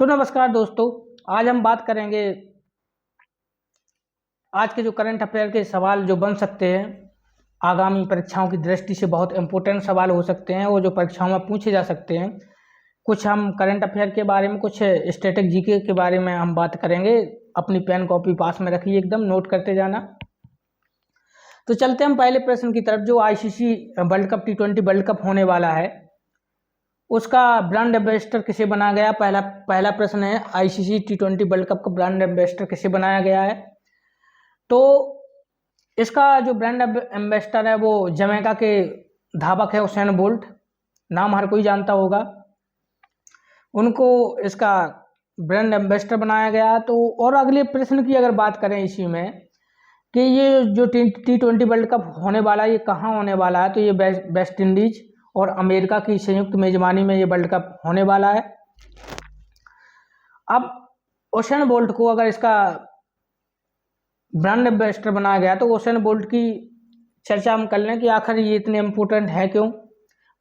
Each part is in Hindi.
तो नमस्कार दोस्तों, आज हम बात करेंगे आज के जो करंट अफेयर के सवाल जो बन सकते हैं, आगामी परीक्षाओं की दृष्टि से बहुत इंपॉर्टेंट सवाल हो सकते हैं और जो परीक्षाओं में पूछे जा सकते हैं। कुछ हम करंट अफेयर के बारे में, कुछ स्टैटिक जीके के बारे में हम बात करेंगे। अपनी पेन कॉपी पास में रखिए, एकदम नोट करते जाना। तो चलते हम पहले प्रश्न की तरफ। जो ICC world cup T20 world cup होने वाला है, उसका ब्रांड एम्बेसडर किसे बनाया गया? पहला प्रश्न है, आईसीसी T20 वर्ल्ड कप का ब्रांड एम्बेसडर किसे बनाया गया है? तो इसका जो ब्रांड एम्बेसडर है वो जमैका के धावक है हुसैन बोल्ट। नाम हर कोई जानता होगा, उनको इसका ब्रांड एम्बेसडर बनाया गया। तो और अगले प्रश्न की अगर बात करें इसी में कि ये जो T20 वर्ल्ड कप होने वाला है, ये कहाँ होने वाला है? तो ये वेस्ट इंडीज और अमेरिका की संयुक्त मेजबानी में ये वर्ल्ड कप होने वाला है। अब हुसैन बोल्ट को अगर इसका ब्रांड एम्बेसडर बनाया गया तो हुसैन बोल्ट की चर्चा हम कर लें कि आखिर ये इतने इम्पोर्टेंट है क्यों।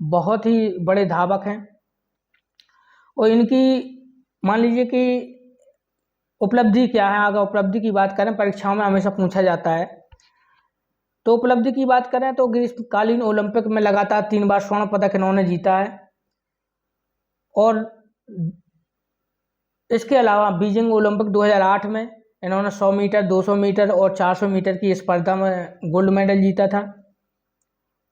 बहुत ही बड़े धावक हैं और इनकी मान लीजिए कि उपलब्धि क्या है। अगर उपलब्धि की बात करें, परीक्षाओं में हमेशा पूछा जाता है, तो उपलब्धि की बात करें तो ग्रीष्मकालीन ओलंपिक में लगातार 3 बार स्वर्ण पदक इन्होंने जीता है। और इसके अलावा बीजिंग ओलंपिक 2008 में इन्होंने 100 मीटर, 200 मीटर और 400 मीटर की स्पर्धा में गोल्ड मेडल जीता था।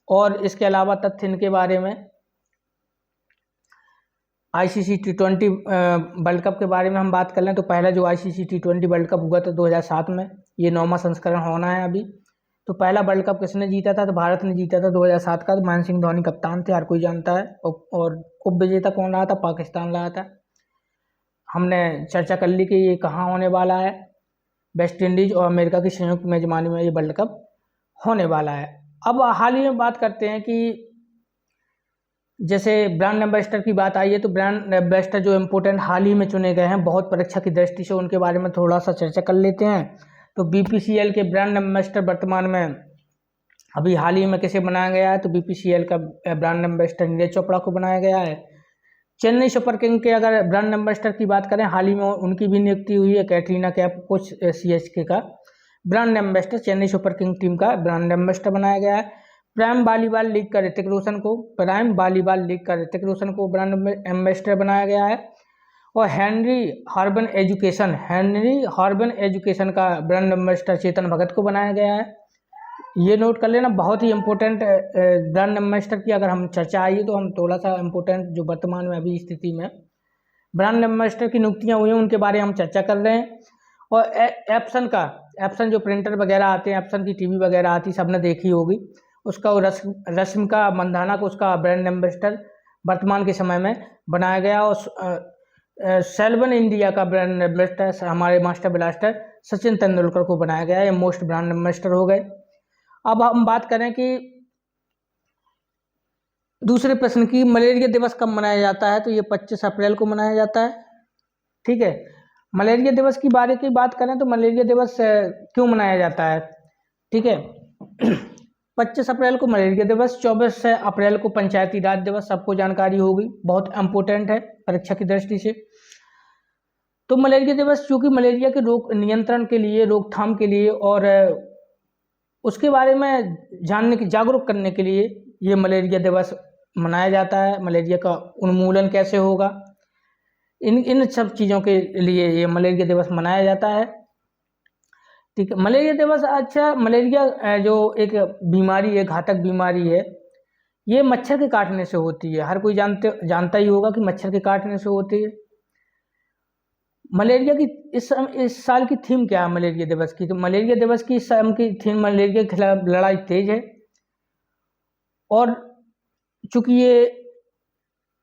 और इसके अलावा तथ्य इनके बारे में, आईसीसी T20 वर्ल्ड कप के बारे में हम बात कर लें तो पहला जो आईसीसी T20 वर्ल्ड कप हुआ था 2007 में, ये 9वां संस्करण होना है अभी। तो पहला वर्ल्ड कप किसने जीता था? तो भारत ने जीता था 2007 का। महेंद्र सिंह धोनी कप्तान थे, हर कोई जानता है। और उप विजेता कौन रहा था? पाकिस्तान रहा था। हमने चर्चा कर ली कि ये कहाँ होने वाला है, वेस्ट इंडीज और अमेरिका की संयुक्त मेजबानी में ये वर्ल्ड कप होने वाला है। अब हाल ही में बात करते हैं कि जैसे ब्रांड एम्बेसडर की बात आई है, तो ब्रांड एम्बेसडर जो इम्पोर्टेंट हाल ही में चुने गए हैं बहुत परीक्षा की दृष्टि से, उनके बारे में थोड़ा सा चर्चा कर लेते हैं। तो बीपीसीएल के ब्रांड एम्बेसडर वर्तमान में अभी हाल ही में किसे बनाया गया है? तो बीपीसीएल का ब्रांड एम्बेसडर नीरज चोपड़ा को बनाया गया है। चेन्नई सुपर किंग के अगर ब्रांड एम्बेसडर की बात करें, हाल ही में उनकी भी नियुक्ति हुई है। कैटरीना कैफ को सीएसके का brand ambassador, Chennai super king team का ब्रांड एम्बेसडर बनाया गया है। प्राइम वॉलीबॉल लीग का ऋतिक रोशन को ब्रांड एम्बेसडर बनाया गया है। और हेनरी हॉर्बन एजुकेशन का ब्रांड एम्बेसडर चेतन भगत को बनाया गया है। ये नोट कर लेना, बहुत ही इंपॉर्टेंट ब्रांड एम्बेसडर की अगर हम चर्चा आई तो हम थोड़ा सा इंपॉर्टेंट जो वर्तमान में अभी स्थिति में ब्रांड एम्बेसडर की नियुक्तियां हुई हैं उनके बारे में हम चर्चा कर रहे हैं। और एप्सन जो प्रिंटर वगैरह आते हैं, एप्सन की टीवी वगैरह आती, सबने देखी होगी, उसका रश्मिका मंदाना को उसका ब्रांड एम्बेसडर वर्तमान के समय में बनाया गया। और सेल्वन इंडिया का ब्रांड एम्बेसडर हमारे मास्टर ब्लास्टर सचिन तेंदुलकर को बनाया गया। ये मोस्ट ब्रांड एम्बेसडर हो गए। अब हम बात करें कि दूसरे प्रश्न की, मलेरिया दिवस कब मनाया जाता है? तो ये 25 अप्रैल को मनाया जाता है। ठीक है, मलेरिया दिवस की बारे की बात करें तो मलेरिया दिवस क्यों मनाया जाता है? ठीक है 25 अप्रैल को मलेरिया दिवस, 24 अप्रैल को पंचायती राज दिवस, सबको जानकारी होगी, बहुत इंपॉर्टेंट है परीक्षा की दृष्टि से। तो मलेरिया दिवस चूँकि मलेरिया के रोग नियंत्रण के लिए, रोकथाम के लिए और उसके बारे में जानने की, जागरूक करने के लिए ये मलेरिया दिवस मनाया जाता है। मलेरिया का उन्मूलन कैसे होगा, इन सब चीज़ों के लिए ये मलेरिया दिवस मनाया जाता है। ठीक है, मलेरिया दिवस, अच्छा, मलेरिया जो एक बीमारी है, घातक बीमारी है, ये मच्छर के काटने से होती है। हर कोई जानता ही होगा कि मच्छर के काटने से होती है। मलेरिया की इस साल की थीम क्या है मलेरिया दिवस की? तो मलेरिया दिवस की इस साल की थीम मलेरिया के खिलाफ लड़ाई तेज है। और चूंकि ये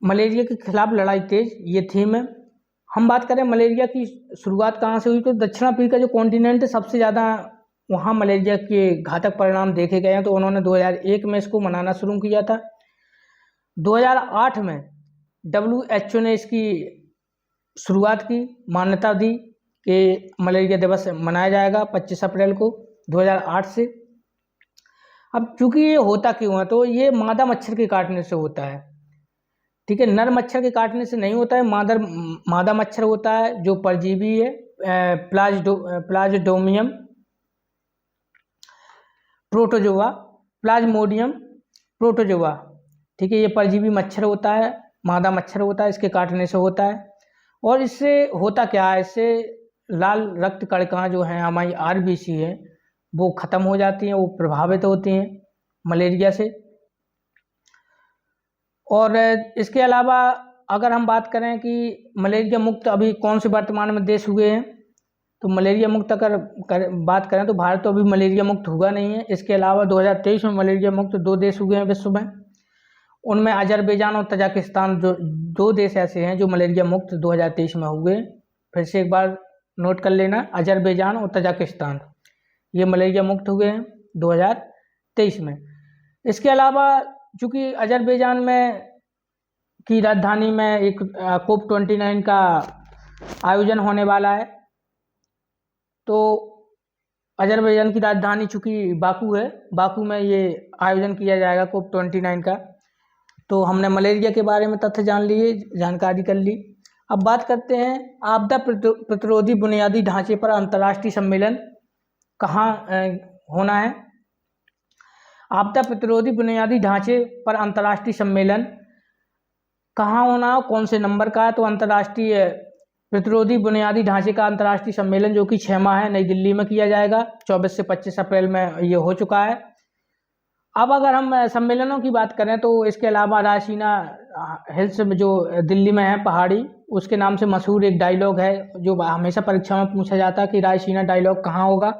मलेरिया के खिलाफ लड़ाई तेज ये थीम है। हम बात करें मलेरिया की शुरुआत कहाँ से हुई, तो दक्षिण अफ्रीका जो कॉन्टिनेंट है, सबसे ज़्यादा वहाँ मलेरिया के घातक परिणाम देखे गए हैं। तो उन्होंने 2001 में इसको मनाना शुरू किया था। 2008 में WHO ने इसकी शुरुआत की, मान्यता दी कि मलेरिया दिवस मनाया जाएगा 25 अप्रैल को 2008 से। अब चूंकि ये होता क्यों है, तो ये मादा मच्छर के काटने से होता है। ठीक है। नर मच्छर के काटने से नहीं होता है, मादा मच्छर होता है जो परजीवी है, प्लाज्मोडियम प्रोटोजोआ, प्लाज्मोडियम प्रोटोजोआ। ठीक है, ये परजीवी मच्छर होता है, मादा मच्छर होता है, इसके काटने से होता है। और इससे होता क्या है, इससे लाल रक्त कणिकाएं जो हैं, हमारी आरबीसी है, वो ख़त्म हो जाती हैं, वो प्रभावित होती हैं मलेरिया से। और इसके अलावा अगर हम बात करें कि मलेरिया मुक्त अभी कौन से वर्तमान में देश हुए हैं, तो मलेरिया मुक्त अगर बात करें तो भारत तो अभी मलेरिया मुक्त हुआ नहीं है। इसके अलावा 2023 में मलेरिया मुक्त 2 देश हुए हैं विश्व में, उनमें अजरबैजान और तजाकिस्तान, जो 2 देश ऐसे हैं जो मलेरिया मुक्त 2023 में हुए। फिर से एक बार नोट कर लेना, अजरबैजान और तजाकिस्तान ये मलेरिया मुक्त हुए हैं 2023 में। इसके अलावा चूँकि अजरबैजान में की राजधानी में एक COP29 का आयोजन होने वाला है, तो अजरबैजान की राजधानी चूँकि बाकू है, बाकू में ये आयोजन किया जाएगा COP29 का। तो हमने मलेरिया के बारे में तथ्य जान लिए, जानकारी कर ली। अब बात करते हैं आपदा प्रतिरोधी बुनियादी ढांचे पर अंतर्राष्ट्रीय सम्मेलन कहाँ होना है। आपदा प्रतिरोधी बुनियादी ढांचे पर अंतर्राष्ट्रीय सम्मेलन कहाँ होना है, कौन से नंबर का है, तो अंतर्राष्ट्रीय प्रतिरोधी बुनियादी ढांचे का अंतर्राष्ट्रीय सम्मेलन जो कि 6 माह है, नई दिल्ली में किया जाएगा। 24 से 25 अप्रैल में ये हो चुका है। अब अगर हम सम्मेलनों की बात करें तो इसके अलावा रायसीना हिल्स में जो दिल्ली में है पहाड़ी, उसके नाम से मशहूर एक डायलॉग है जो हमेशा परीक्षा में पूछा जाता है कि रायसीना डायलॉग कहाँ होगा,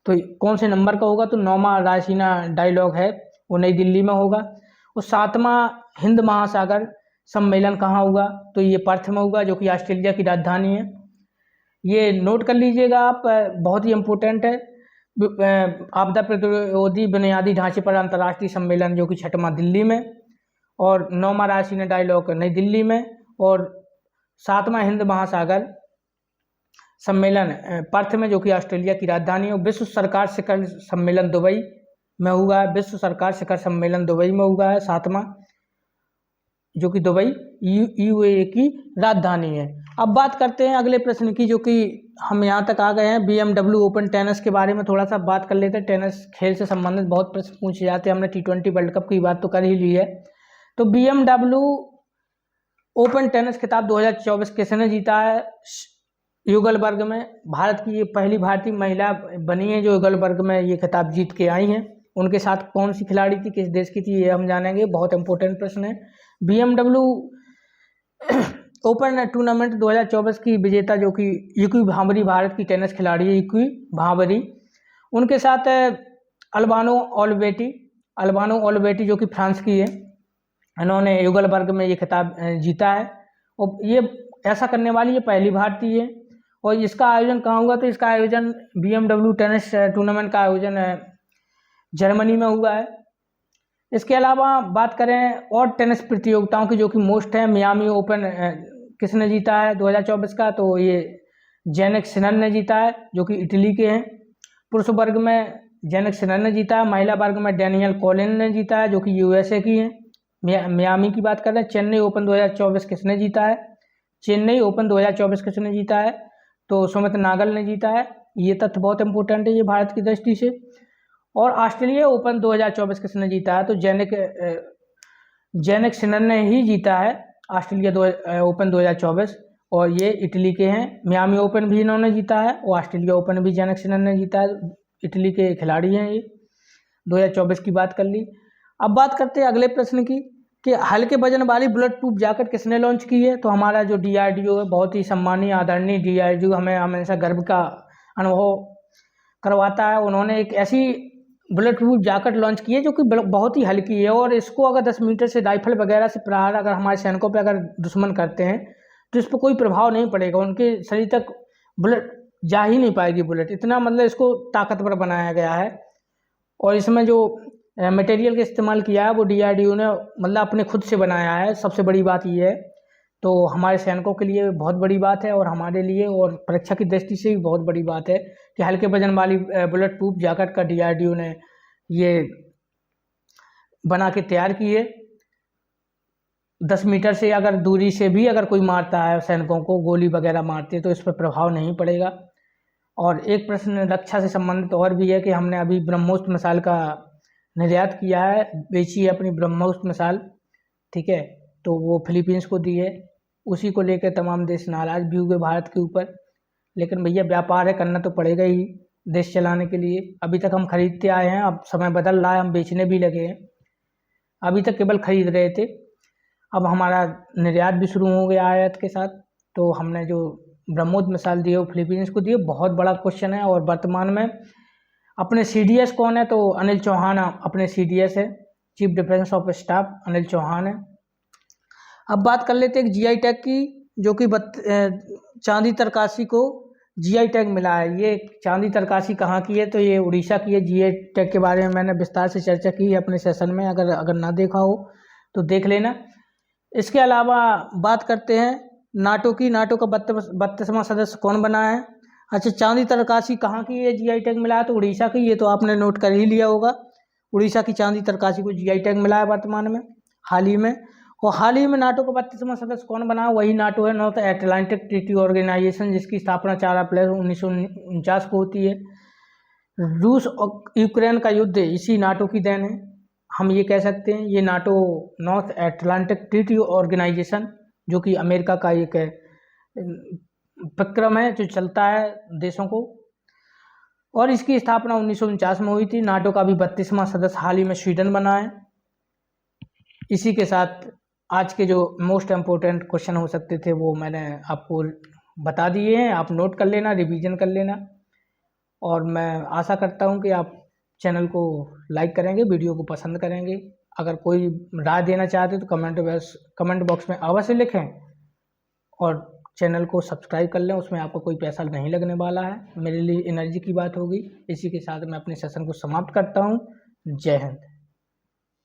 तो कौन से नंबर का होगा, तो 9वां रायसीना डायलॉग है, वो नई दिल्ली में होगा। और 7वां हिंद महासागर सम्मेलन कहाँ होगा, तो ये पर्थ में होगा, जो कि ऑस्ट्रेलिया की राजधानी है। ये नोट कर लीजिएगा आप, बहुत ही इम्पोर्टेंट है। आपदा प्रतिरोधी बुनियादी ढांचे पर अंतर्राष्ट्रीय सम्मेलन जो कि 6वां दिल्ली में, और 9वां रायसीना डायलॉग नई दिल्ली में, और 7वां हिंद महासागर सम्मेलन पर्थ में जो कि ऑस्ट्रेलिया की राजधानी है। विश्व सरकार शिखर सम्मेलन दुबई में हुआ है, विश्व सरकार शिखर सम्मेलन दुबई में हुआ है 7वां, जो कि दुबई यूएई की राजधानी है। अब बात करते हैं अगले प्रश्न की, जो कि हम यहाँ तक आ गए हैं। BMW ओपन टेनिस के बारे में थोड़ा सा बात कर लेते हैं। टेनिस खेल से संबंधित बहुत प्रश्न पूछे जाते हैं, हमने T20 वर्ल्ड कप की बात तो कर ही ली है। तो BMW ओपन टेनिस खिताब 2024 किसने जीता है युगल वर्ग में? भारत की ये पहली भारतीय महिला बनी है जो युगल वर्ग में ये खिताब जीत के आई हैं। उनके साथ कौन सी खिलाड़ी थी, किस देश की थी, ये हम जानेंगे, बहुत इंपॉर्टेंट प्रश्न है। BMW ओपन टूर्नामेंट 2024 की विजेता जो कि युकी भांबरी भारत की टेनिस खिलाड़ी है, युकी भांबरी। उनके साथ अल्बानो ओलिवेटी जो कि फ्रांस की है, इन्होंने युगल वर्ग में ये खिताब जीता है, और ये ऐसा करने वाली ये पहली भारतीय है। और इसका आयोजन कहाँ हुआ, तो इसका आयोजन BMW टेनिस टूर्नामेंट का आयोजन जर्मनी में हुआ है। इसके अलावा बात करें और टेनिस प्रतियोगिताओं की जो कि मोस्ट है, मियामी ओपन किसने जीता है 2024 का, तो ये जेनिक सिनर ने जीता है जो कि इटली के हैं। पुरुष वर्ग में जेनिक सिनर ने जीता है, महिला वर्ग में डेनियल कॉलिन ने जीता है जो कि USA की हैं। मियामी की बात कर रहे हैं। चेन्नई ओपन 2024 किसने जीता है, चेन्नई ओपन 2024 किसने जीता है, तो सुमित नागल ने जीता है। ये तथ्य बहुत इंपॉर्टेंट है ये भारत की दृष्टि से। और ऑस्ट्रेलिया ओपन 2024 किसने जीता है, तो जेनिक सिनर ने ही जीता है ऑस्ट्रेलिया ओपन 2024, और ये इटली के हैं। मियामी ओपन भी इन्होंने जीता है, और ऑस्ट्रेलिया ओपन भी जेनिक सिनर ने जीता है, इटली के खिलाड़ी हैं ये। 2024 की बात कर ली। अब बात करते हैं अगले प्रश्न की कि हल्के वजन वाली बुलेट प्रूफ जैकेट किसने लॉन्च की है, तो हमारा जो DRDO है, बहुत ही सम्मानीय आदरणीय DRDO हमें हमेशा गर्व का अनुभव करवाता है। उन्होंने एक ऐसी बुलेट प्रूफ जैकेट लॉन्च की है जो कि बहुत ही हल्की है, और इसको अगर 10 मीटर से राइफल वगैरह से प्रहार अगर हमारे सैनिकों पे अगर दुश्मन करते हैं तो इस पर कोई प्रभाव नहीं पड़ेगा, उनके शरीर तक बुलेट जा ही नहीं पाएगी बुलेट, इतना मतलब इसको ताकतवर बनाया गया है। और इसमें जो मटेरियल का इस्तेमाल किया है वो DRDO ने मतलब अपने खुद से बनाया है, सबसे बड़ी बात ये है। तो हमारे सैनिकों के लिए बहुत बड़ी बात है, और हमारे लिए और परीक्षा की दृष्टि से भी बहुत बड़ी बात है कि हल्के वजन वाली बुलेट प्रूफ जैकेट का DRDO ने ये बना के तैयार की है। 10 मीटर से अगर दूरी से भी अगर कोई मारता है सैनिकों को, गोली वगैरह मारती है, तो इस पर प्रभाव नहीं पड़ेगा। और एक प्रश्न रक्षा से संबंधित और भी है कि हमने अभी ब्रह्मोस मिसाइल का निर्यात किया है, बेची है अपनी ब्रह्मोस मिसाइल, ठीक है, तो वो फिलीपींस को दी है। उसी को लेकर तमाम देश नाराज भी हुए भारत के ऊपर, लेकिन भैया व्यापार है, करना तो पड़ेगा ही देश चलाने के लिए। अभी तक हम खरीदते आए हैं, अब समय बदल रहा है, हम बेचने भी लगे हैं। अभी तक केवल खरीद रहे थे, अब हमारा निर्यात भी शुरू हो गया आयात के साथ। तो हमने जो ब्रह्मोस मिसाइल दी है वो फिलीपींस को दी है। बहुत बड़ा क्वेश्चन है। और वर्तमान में अपने CDS कौन है, तो अनिल चौहान अपने CDS है, chief defence of staff Anil Chauhan है। अब बात कर लेते हैं GI टैग की, जो कि चांदी तरकासी को GI टैग मिला है। ये चांदी तरकासी कहाँ की है, तो ये उड़ीसा की है। GI टैग के बारे में मैंने विस्तार से चर्चा की है अपने सेशन में, अगर ना देखा हो तो देख लेना। इसके अलावा बात करते हैं नाटो की। नाटो का 32वां सदस्य कौन बना है। अच्छा, चांदी तरकासी कहाँ की है, GI टैग मिला है, तो उड़ीसा की। ये तो आपने नोट कर ही लिया होगा, उड़ीसा की चांदी तरकासी को GI टैग मिला है वर्तमान में, हाल ही में। और हाल ही में नाटो का 32वां सदस्य कौन बना है, वही नाटो है, नॉर्थ एटलांटिक ट्रीटी ऑर्गेनाइजेशन, जिसकी स्थापना 4 अप्रैल 1949 को होती है। रूस और यूक्रेन का युद्ध इसी नाटो की देन है, हम ये कह सकते हैं। ये NATO North Atlantic Treaty Organisation, जो कि अमेरिका का एक उपक्रम है जो चलता है देशों को, और इसकी स्थापना 1949 में हुई थी। नाटो का भी 32वां सदस्य हाल ही में स्वीडन बना है। इसी के साथ आज के जो मोस्ट इम्पोर्टेंट क्वेश्चन हो सकते थे वो मैंने आपको बता दिए हैं, आप नोट कर लेना, रिवीजन कर लेना। और मैं आशा करता हूं कि आप चैनल को लाइक करेंगे, वीडियो को पसंद करेंगे। अगर कोई राय देना चाहते तो कमेंट बॉक्स में अवश्य लिखें, और चैनल को सब्सक्राइब कर लें, उसमें आपको कोई पैसा नहीं लगने वाला है, मेरे लिए एनर्जी की बात होगी। इसी के साथ मैं अपने सेशन को समाप्त करता हूँ। जय हिंद।